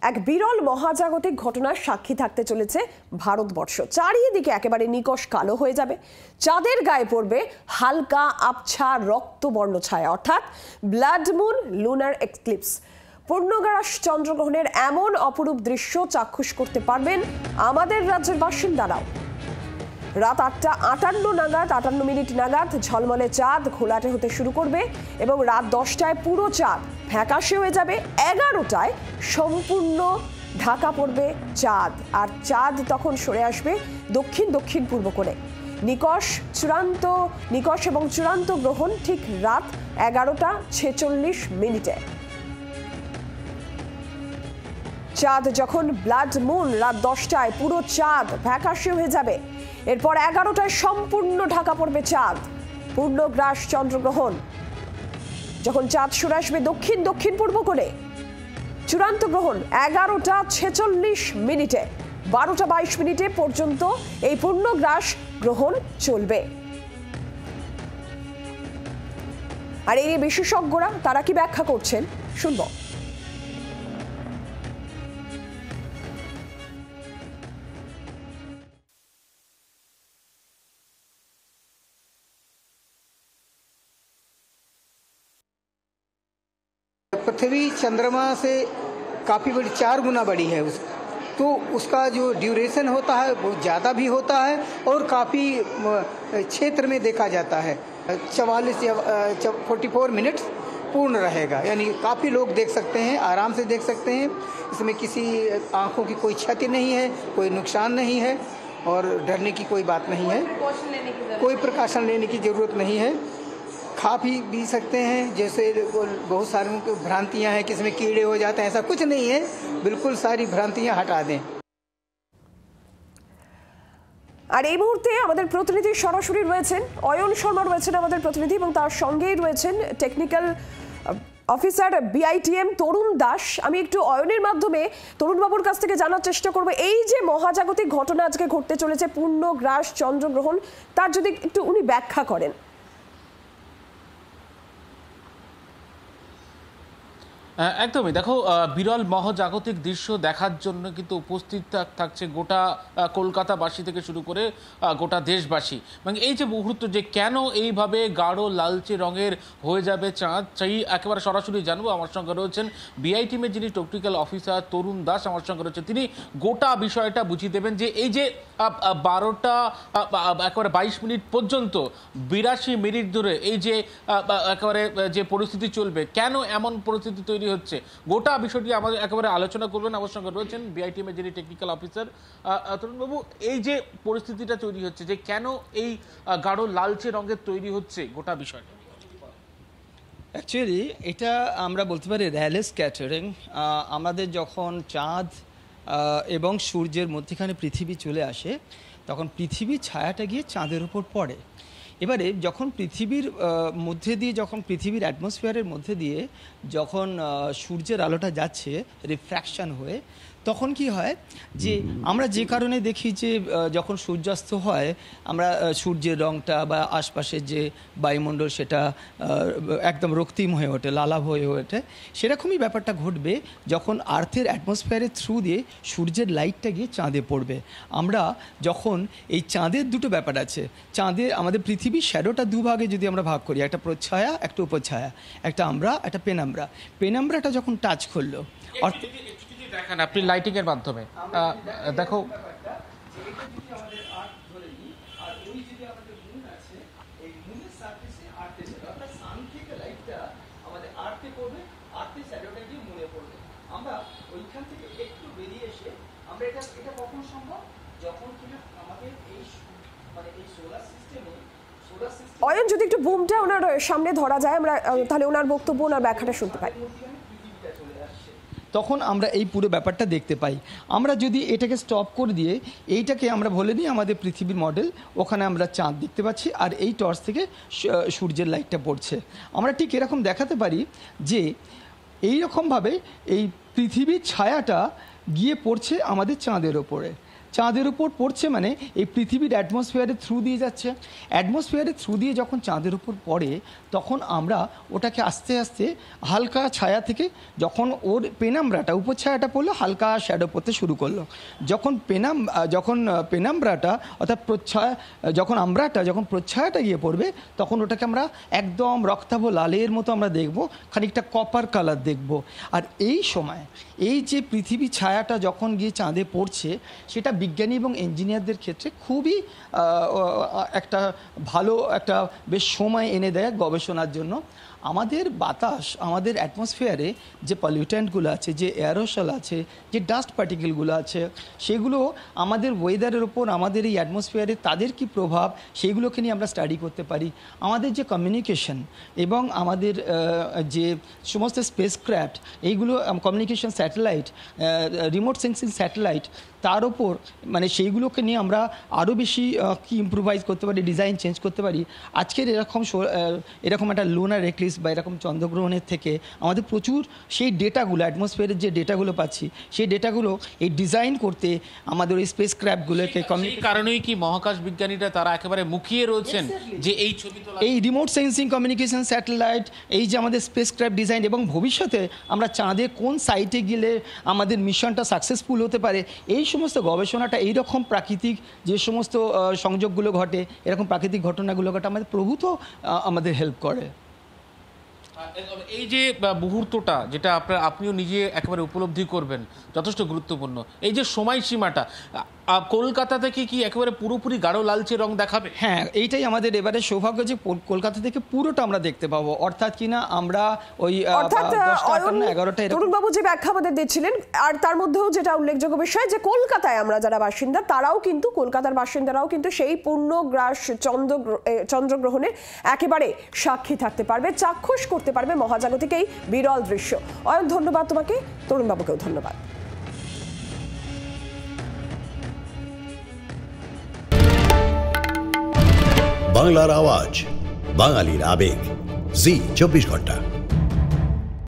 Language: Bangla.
এক বিরল মহাজাগতিক ঘটনার সাক্ষী থাকতে চলেছে ভারতবর্ষ। চারিদিকে একেবারে নিকষ কালো হয়ে যাবে, চাঁদের গায়ে পড়বে হালকা আবছা রক্তবর্ণ ছায়া, অর্থাৎ ব্লাড মুন লুনার এক্লিপস। পূর্ণগ্রাস চন্দ্রগ্রহণের এমন অপরূপ দৃশ্য চাক্ষুষ করতে পারবেন আমাদের রাজ্যের বাসিন্দারাও। রাত 8:58 নাগাদ ঝলমলে চাঁদ ঘোলাটে হতে শুরু করবে এবং রাত 10টায় পুরো চাঁদ ফ্যাকাশে হয়ে যাবে। 11টায় সম্পূর্ণ ঢাকা পড়বে চাঁদ, আর চাঁদ তখন সরে আসবে দক্ষিণ পূর্ব কোণে। নিকষ এবং চূড়ান্ত গ্রহণ ঠিক রাত 11:46। চাঁদ যখন ব্লাড মুন রাত 10টায় পুরো চাঁদ ফ্যাকাশে হয়ে যাবে। এরপর 11টায় সম্পূর্ণ ঢাকা পড়বে চাঁদ। পূর্ণগ্রাস চন্দ্রগ্রহণ যখন চাঁদ সরে আসবে দক্ষিণ পূর্ব কোণে। চূড়ান্ত গ্রহণ 11:46। 12:22 পর্যন্ত এই পূর্ণগ্রাস গ্রহণ চলবে। আর এই বিশেষজ্ঞরা তারা কি ব্যাখ্যা করছেন শুনব। पृथ्वी चंद्रमा से काफ़ी बड़ी 4 गुना बड़ी है तो उसका जो ड्यूरेशन होता है वो ज़्यादा भी होता है और काफ़ी क्षेत्र में देखा जाता है। 44 मिनट पूर्ण रहेगा, यानी काफ़ी लोग देख सकते हैं, आराम से देख सकते हैं। इसमें किसी आँखों की कोई क्षति नहीं है, कोई नुकसान नहीं है और डरने की कोई बात नहीं है। कोई प्रिकॉशन लेने की ज़रूरत नहीं है। खा भी सकते हैं, जैसे बहुत सारी भ्रांतियां हैं कि इसमें कीड़े हो जाते हैं, ऐसा कुछ नहीं है। बिल्कुल सारी भ्रांतियां हटा दें। আর এই মুহূর্তে আমাদের প্রতিনিধি সরাসরি রয়েছেন, অয়ন শর্মা রয়েছেন আমাদের প্রতিনিধি, এবং তার সঙ্গেই রয়েছেন টেকনিক্যাল অফিসার BITM তরুণ দাস। আমি একটু অয়নের মাধ্যমে তরুণবাবুর কাছ থেকে জানার চেষ্টা করব, এই যে মহাজাগতিক ঘটনা আজকে ঘটতে চলেছে পূর্ণগ্রাস চন্দ্রগ্রহণ, তার যদি একটু উনি ব্যাখ্যা করেন। একদমই, দেখো বিরল মহাজাগতিক দৃশ্য দেখার জন্য কিন্তু উপস্থিত থাকছে গোটা কলকাতাবাসী থেকে শুরু করে গোটা দেশবাসী। এবং এই যে মুহূর্ত যে কেন এইভাবে গাঢ় লালচে রঙের হয়ে যাবে চাঁদ, সেই একেবারে সরাসরি জানবো। আমার সঙ্গে রয়েছেন BITM-এর যিনি টেকনিক্যাল অফিসার তরুণ দাস, আমার সঙ্গে রয়েছেন, তিনি গোটা বিষয়টা বুঝিয়ে দেবেন যে এই যে 12টা একেবারে 22 মিনিট পর্যন্ত 82 মিনিট ধরে এই যে একেবারে যে পরিস্থিতি চলবে, কেন এমন পরিস্থিতি তৈরি হচ্ছে, গোটা বিষয়টি আমাদের একেবারে আলোচনা করবেন। আমার সঙ্গে রয়েছেন BITM-এর যিনি টেকনিক্যাল অফিসার তরুণবাবু। এই যে পরিস্থিতিটা তৈরি হচ্ছে, যে কেন এই গাঢ় লালচে রঙের তৈরি হচ্ছে, গোটা বিষয়টা অ্যাকচুয়ালি এটা আমরা বলতে পারি র্যালে স্ক্যাটারিং। আমাদের যখন চাঁদ এবং সূর্যের মধ্যখানে পৃথিবী চলে আসে, তখন পৃথিবীর ছায়াটা গিয়ে চাঁদের উপর পড়ে। এবারে যখন পৃথিবীর মধ্যে দিয়ে, যখন পৃথিবীর অ্যাটমসফিয়ারের মধ্যে দিয়ে যখন সূর্যের আলোটা যাচ্ছে রিফ্র্যাকশন হয়ে, তখন কি হয় যে আমরা যে কারণে দেখি যে যখন সূর্যাস্ত হয় আমরা সূর্যের রঙটা বা আশপাশের যে বায়ুমণ্ডল সেটা একদম রক্তিম হয়ে ওঠে, লালাভ হয়ে ওঠে। সেরকমই ব্যাপারটা ঘটবে যখন আর্থের অ্যাটমসফিয়ারের থ্রু দিয়ে সূর্যের লাইটটা গিয়ে চাঁদে পড়বে। আমরা যখন এই চাঁদের দুটো ব্যাপার আছে, চাঁদের আমাদের পৃথিবীর শ্যাডোটা দুভাগে যদি আমরা ভাগ করি, একটা প্রচ্ছায়া একটা উপছায়া, একটা আমরা একটা পেনাম্বরাটা যখন টাচ করলো, দেখেন আপনি লাইটিং এর মাধ্যমে দেখো আমরা ওইখান থেকে একটু বেরিয়ে এসে আমরা এটা কখন সম্ভব, যখন কিনা আমাদের এই মানে এই সোলার সিস্টেমে অয়ন যদি একটু বুমটা ওনার সামনে ধরা যায়, আমরা তাহলে ওনার বক্তব্য, ওনার ব্যাখ্যাটা শুনতে পাই। তখন আমরা এই পুরো ব্যাপারটা দেখতে পাই। আমরা যদি এটাকে স্টপ করে দিয়ে এইটাকে আমরা বলে নিই আমাদের পৃথিবীর মডেল, ওখানে আমরা চাঁদ দেখতে পাচ্ছি আর এই টর্চ থেকে সূর্যের লাইটটা পড়ছে। আমরা ঠিক এরকম দেখাতে পারি যে এই রকমভাবে এই পৃথিবীর ছায়াটা গিয়ে পড়ছে আমাদের চাঁদের ওপরে। চাঁদের উপর পড়ছে মানে এই পৃথিবীর অ্যাটমসফিয়ারের থ্রু দিয়ে যাচ্ছে। অ্যাটমসফিয়ারের থ্রু দিয়ে যখন চাঁদের উপর পড়ে তখন আমরা ওটাকে আস্তে আস্তে হালকা ছায়া থেকে যখন ওর পেনাম্বরাটা উপছায়াটা পড়লো হালকা শ্যাডো পড়তে শুরু করলো। যখন পেনাম্বরাটা অর্থাৎ যখন প্রচ্ছায়াটা গিয়ে পড়বে তখন ওটাকে আমরা একদম রক্তাভ লালের মতো আমরা দেখব, খানিকটা কপার কালার দেখব। আর এই সময় এই যে পৃথিবী ছায়াটা যখন গিয়ে চাঁদে পড়ছে সেটা বিজ্ঞানী এবং ইঞ্জিনিয়ারদের ক্ষেত্রে খুবই একটা ভালো একটা বেশ সময় এনে দেয় গবেষণার জন্য। আমাদের বাতাস, আমাদের অ্যাটমসফিয়ারে যে পলিউট্যান্টগুলো আছে, যে এয়ারোসল আছে, যে ডাস্ট পার্টিকেলগুলো আছে, সেগুলো আমাদের ওয়েদারের ওপর, আমাদের এই অ্যাটমসফিয়ারে তাদের কি প্রভাব সেইগুলোকে নিয়ে আমরা স্টাডি করতে পারি। আমাদের যে কমিউনিকেশন এবং আমাদের যে সমস্ত স্পেসক্রাফট, এইগুলো communication satellite, remote sensing satellite, তার ওপর মানে সেইগুলোকে নিয়ে আমরা আরও বেশি কি ইম্প্রোভাইজ করতে পারি, ডিজাইন চেঞ্জ করতে পারি। আজকের এরকম একটা লুনার এক্লিপস বা এরকম চন্দ্রগ্রহণের থেকে আমাদের প্রচুর সেই ডেটাগুলো, অ্যাটমসফিয়ারের যে ডেটাগুলো পাচ্ছি সেই ডেটাগুলো এই ডিজাইন করতে আমাদের ওই স্পেস ক্রাফটগুলোকে কারণেই কি মহাকাশ বিজ্ঞানীরা তারা একেবারে মুখিয়ে রয়েছেন যে এই ছবি তোলা, এই রিমোট সেন্সিং কমিউনিকেশন স্যাটেলাইট, এই যে আমাদের স্পেস ক্রাফট ডিজাইন এবং ভবিষ্যতে আমরা চাঁদে কোন সাইটে গেলে আমাদের মিশনটা সাকসেসফুল হতে পারে, এই সমস্ত গবেষণাটা এইরকম প্রাকৃতিক যে সমস্ত সংযোগগুলো ঘটে, এরকম প্রাকৃতিক ঘটনাগুলো ঘটে আমাদের প্রভূত আমাদের হেল্প করে। এই যে মুহূর্তটা যেটা আপনিও নিজে একেবারে উপলব্ধি করবেন যথেষ্ট গুরুত্বপূর্ণ, এই যে সময়সীমাটা কলকাতা থেকে কি একেবারে পুরোপুরি গাঢ় লালচে রং দেখাবে? হ্যাঁ, এইটাই আমাদের এবারে সৌভাগ্য যে কলকাতা থেকে পুরোটা আমরা দেখতে পাবো। অর্থাৎ কিনা আমরা ওই 10টা 11টা তরুণবাবু যে ব্যাখ্যা আমাদের দিচ্ছিলেন, আর তার মধ্যেও যেটা উল্লেখযোগ্য বিষয় যে কলকাতায় আমরা যারা বাসিন্দা কলকাতার বাসিন্দারাও কিন্তু সেই পূর্ণগ্রাস চন্দ্রগ্রহণের একেবারে সাক্ষী থাকতে পারবে, চাক্ষুষ করতে পারবে মহাজাগতিক এই বিরল দৃশ্য। অয়ন, ধন্যবাদ তোমাকে, তরুণবাবুকেও ধন্যবাদ। বাংলার আওয়াজ, বাঙালির আবেগ, জি 24 ঘন্টা।